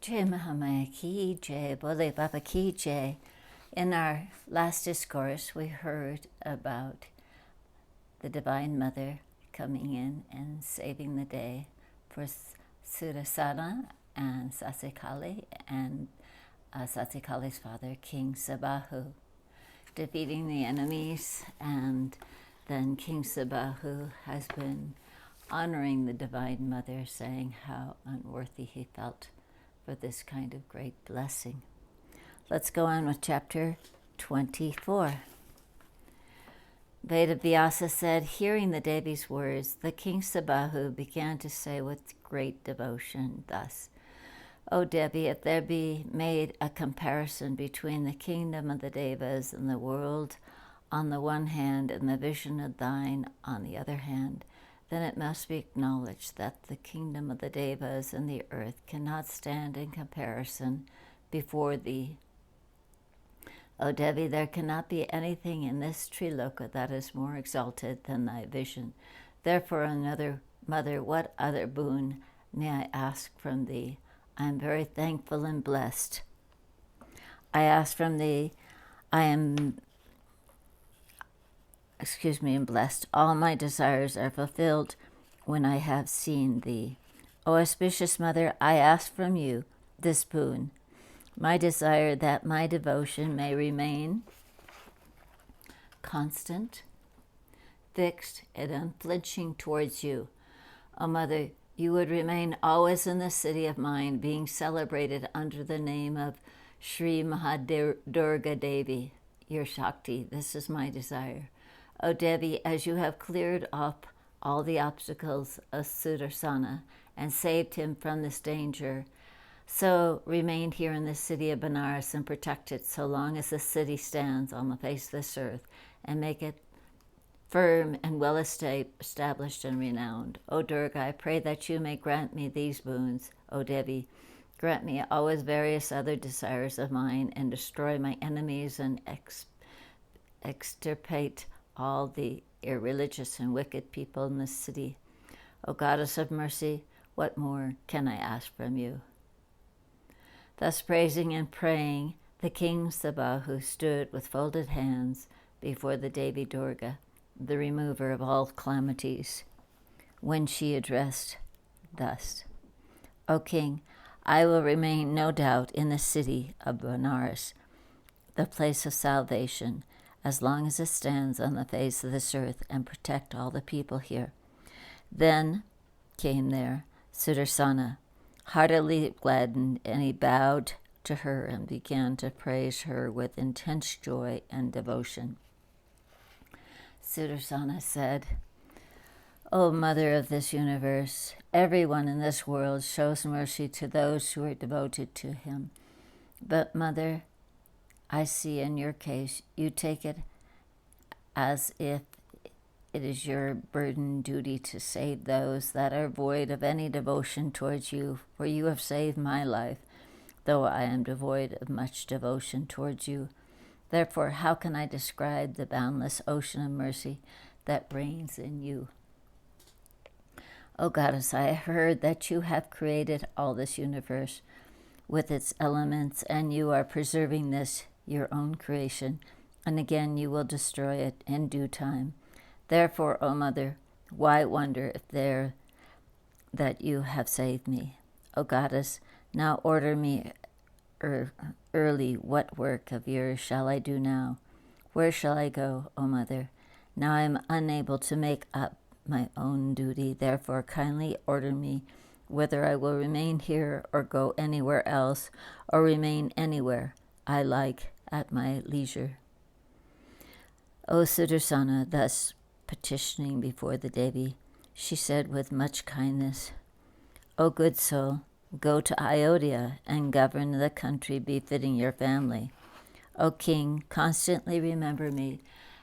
Jai Mahamaya Ki Jai, Bole Baba Ki Jai. In our last discourse, we heard about the Divine Mother coming in and saving the day for Sudarsana and Sasikali and Sasikali's father, King Sabahu, defeating the enemies. And then King Sabahu has been honoring the Divine Mother, saying how unworthy he felt for this kind of great blessing. Let's go on with chapter 24. Vedavyasa said, hearing the Devi's words, the King Sabahu began to say with great devotion thus, O Devi, if there be made a comparison between the kingdom of the Devas and the world on the one hand and the vision of thine on the other hand, then it must be acknowledged that the kingdom of the Devas and the earth cannot stand in comparison before thee. O Devi, there cannot be anything in this Triloka that is more exalted than thy vision. Therefore, another mother, what other boon may I ask from thee? I am very thankful and blessed. I ask from thee, and blessed. All my desires are fulfilled when I have seen thee. O auspicious mother, I ask from you this boon. My desire that my devotion may remain constant, fixed, and unflinching towards you. O Mother, you would remain always in the city of mind, being celebrated under the name of Sri Mahadurga Devi, your Shakti. This is my desire. O Devi, as you have cleared up all the obstacles of Sudarsana and saved him from this danger, so remain here in the city of Benares and protect it so long as the city stands on the face of this earth, and make it firm and well established and renowned. O Durga, I pray that you may grant me these boons. O Devi, grant me always various other desires of mine, and destroy my enemies and extirpate all the irreligious and wicked people in this city. O Goddess of mercy, what more can I ask from you? Thus praising and praying, the King Sabahu stood with folded hands before the Devi Durga, the remover of all calamities, when she addressed thus, O King, I will remain no doubt in the city of Benares, the place of salvation, as long as it stands on the face of this earth, and protect all the people here. Then came there Sudarsana, heartily gladdened, and he bowed to her and began to praise her with intense joy and devotion. Sudarsana said, O Mother of this universe, everyone in this world shows mercy to those who are devoted to him. But Mother, I see in your case, you take it as if it is your burden duty to save those that are void of any devotion towards you, for you have saved my life, though I am devoid of much devotion towards you. Therefore, how can I describe the boundless ocean of mercy that reigns in you? O Goddess, I have heard that you have created all this universe with its elements, and you are preserving this, your own creation, and again you will destroy it in due time. Therefore, O Mother, why wonder if there that you have saved me? O Goddess, now order me early what work of yours shall I do now? Where shall I go, O Mother? Now I am unable to make up my own duty, therefore kindly order me whether I will remain here or go anywhere else, or remain anywhere I like at my leisure. O Sudarsana, thus petitioning before the Devi, she said with much kindness, O good soul, go to Ayodhya and govern the country befitting your family. O King, constantly remember me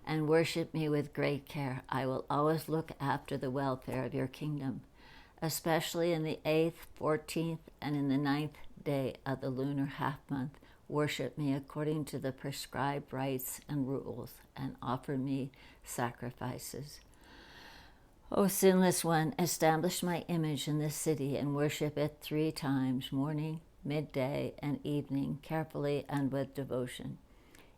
and worship me with great care. I will always look after the welfare of your kingdom, especially in the 8th, 14th, and in the 9th day of the lunar half-month. Worship me according to the prescribed rites and rules, and offer me sacrifices. O sinless one, establish my image in this city and worship it 3 times, morning, midday, and evening, carefully and with devotion.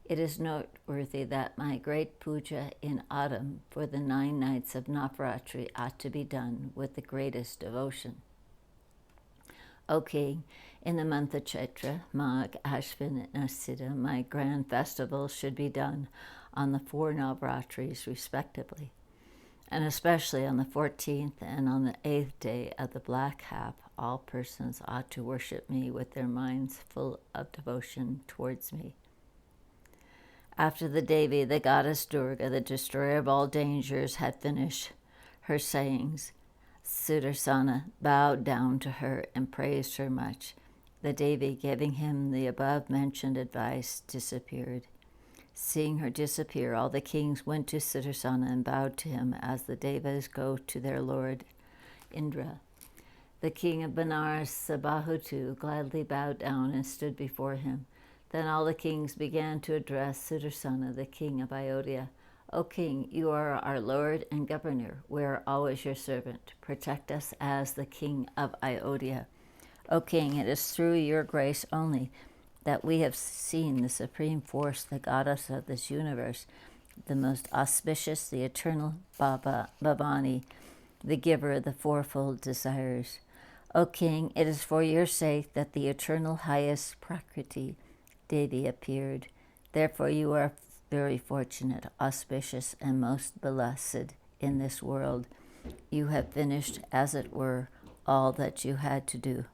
It is noteworthy that my great puja in autumn for the 9 nights of Navaratri ought to be done with the greatest devotion. O King, in the month of Chaitra, Magh, Ashvin, and Asita, my grand festival should be done on the 4 Navaratris respectively, and especially on the 14th and on the 8th day of the black half. All persons ought to worship me with their minds full of devotion towards me. After the Devi, the goddess Durga, the destroyer of all dangers, had finished her sayings, Sudarsana bowed down to her and praised her much. The Devi, giving him the above-mentioned advice, disappeared. Seeing her disappear, all the kings went to Sudarsana and bowed to him as the Devas go to their lord Indra. The king of Benares, Sabahu, too, gladly bowed down and stood before him. Then all the kings began to address Sudarsana, the king of Ayodhya. O king, you are our lord and governor. We are always your servant. Protect us as the king of Ayodhya. O king, it is through your grace only that we have seen the supreme force, the goddess of this universe, the most auspicious, the eternal Bhavani, the giver of the fourfold desires. O king, it is for your sake that the eternal highest Prakriti, Devi, appeared. Therefore you are very fortunate, auspicious, and most blessed in this world. You have finished, as it were, all that you had to do.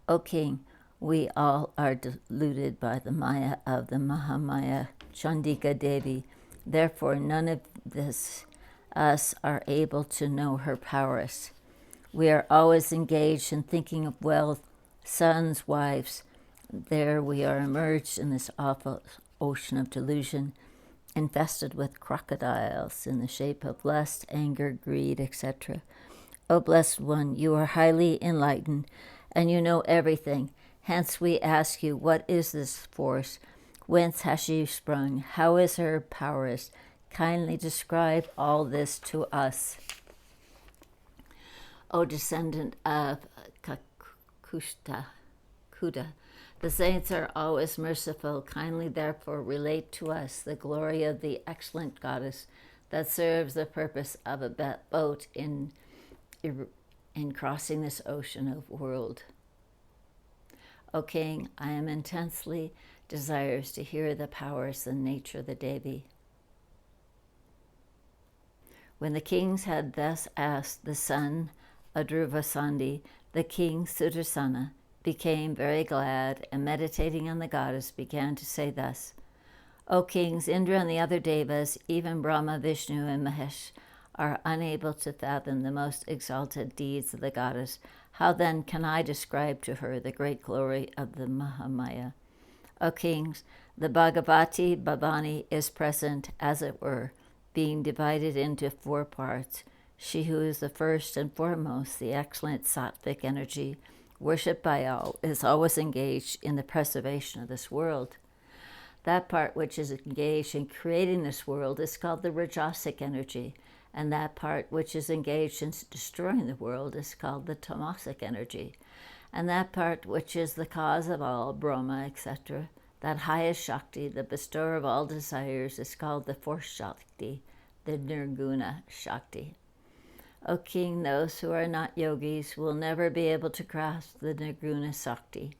O king, we all are deluded by the Maya of the Mahamaya Chandika Devi. Therefore none of us are able to know her prowess. We are always engaged in thinking of wealth, sons, wives. There we are immersed in this awful ocean of delusion, infested with crocodiles in the shape of lust, anger, greed, etc. O blessed one, you are highly enlightened, and you know everything. Hence we ask you, what is this force? Whence has she sprung? How is her prowess? Kindly describe all this to us. O descendant of Kuda, the saints are always merciful. Kindly therefore relate to us the glory of the excellent goddess that serves the purpose of a boat in crossing this ocean of world. O king, I am intensely desirous to hear the powers and nature of the Devi. When the kings had thus asked, the son Adruvasandi, the king Sudarsana, became very glad, and meditating on the goddess began to say thus, O kings, Indra and the other devas, even Brahma, Vishnu, and Mahesh, are unable to fathom the most exalted deeds of the goddess. How then can I describe to her the great glory of the Mahamaya? O kings, the Bhagavati Bhavani is present, as it were, being divided into 4 parts. She who is the first and foremost, the excellent sattvic energy, worshipped by all, is always engaged in the preservation of this world. That part which is engaged in creating this world is called the Rajasic energy, and that part which is engaged in destroying the world is called the Tamasic energy, and that part which is the cause of all, Brahma, etc., that highest Shakti, the bestower of all desires, is called the fourth Shakti, the Nirguna Shakti. O king, those who are not yogis will never be able to grasp the Nirguna Shakti.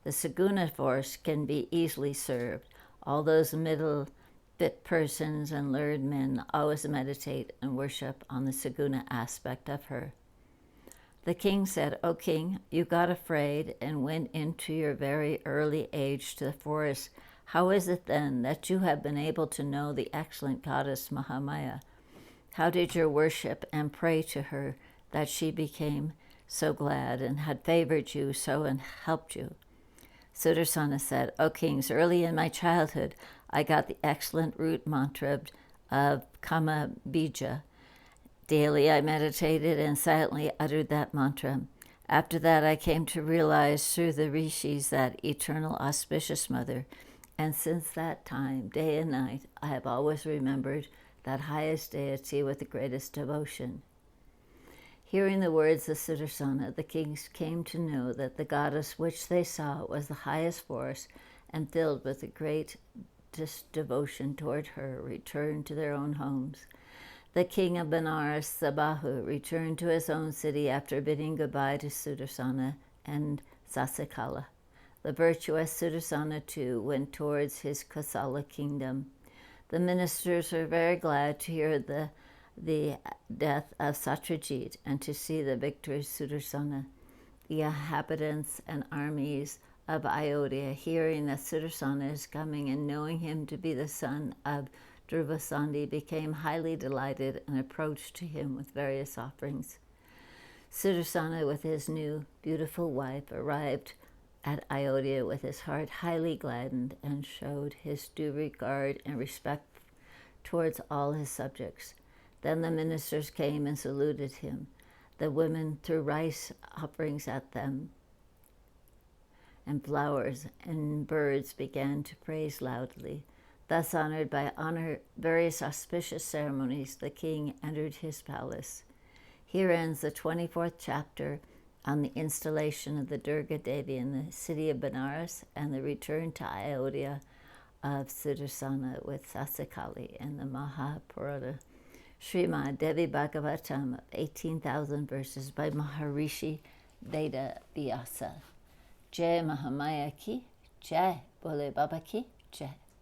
The Saguna force can be easily served. All those middle fit persons and learned men always meditate and worship on the Saguna aspect of her. The king said, O king, you got afraid and went into your very early age to the forest. How is it then that you have been able to know the excellent goddess Mahamaya? How did you worship and pray to her that she became so glad and had favored you so and helped you? Sudarsana said, O kings, early in my childhood I got the excellent root mantra of Kama Bija. Daily I meditated and silently uttered that mantra. After that I came to realize through the rishis that eternal auspicious mother, and since that time, day and night, I have always remembered that highest deity with the greatest devotion. Hearing the words of Sudarsana, the kings came to know that the goddess which they saw was the highest force, and filled with a great devotion toward her, returned to their own homes. The king of Benares, Sabahu, returned to his own city after bidding goodbye to Sudarsana and Sasikala. The virtuous Sudarsana, too, went towards his Kosala kingdom. The ministers were very glad to hear the death of Satyajit and to see the victorious Sudarsana. The inhabitants and armies of Ayodhya, hearing that Sudarsana is coming and knowing him to be the son of Drupasandi, became highly delighted and approached to him with various offerings. Sudarsana, with his new beautiful wife, arrived at Ayodhya with his heart highly gladdened and showed his due regard and respect towards all his subjects. Then the ministers came and saluted him. The women threw rice offerings at them, and flowers and birds began to praise loudly. Thus honored by various auspicious ceremonies, the king entered his palace. Here ends the 24th chapter on the installation of the Durga Devi in the city of Benares and the return to Ayodhya of Sudarsana with Sasikali and the Mahapurana Srimad Devi Bhagavatam of 18,000 verses by Maharishi Veda Vyasa. Jai Mahamaya ki, Jai Bole Baba ki, Jai.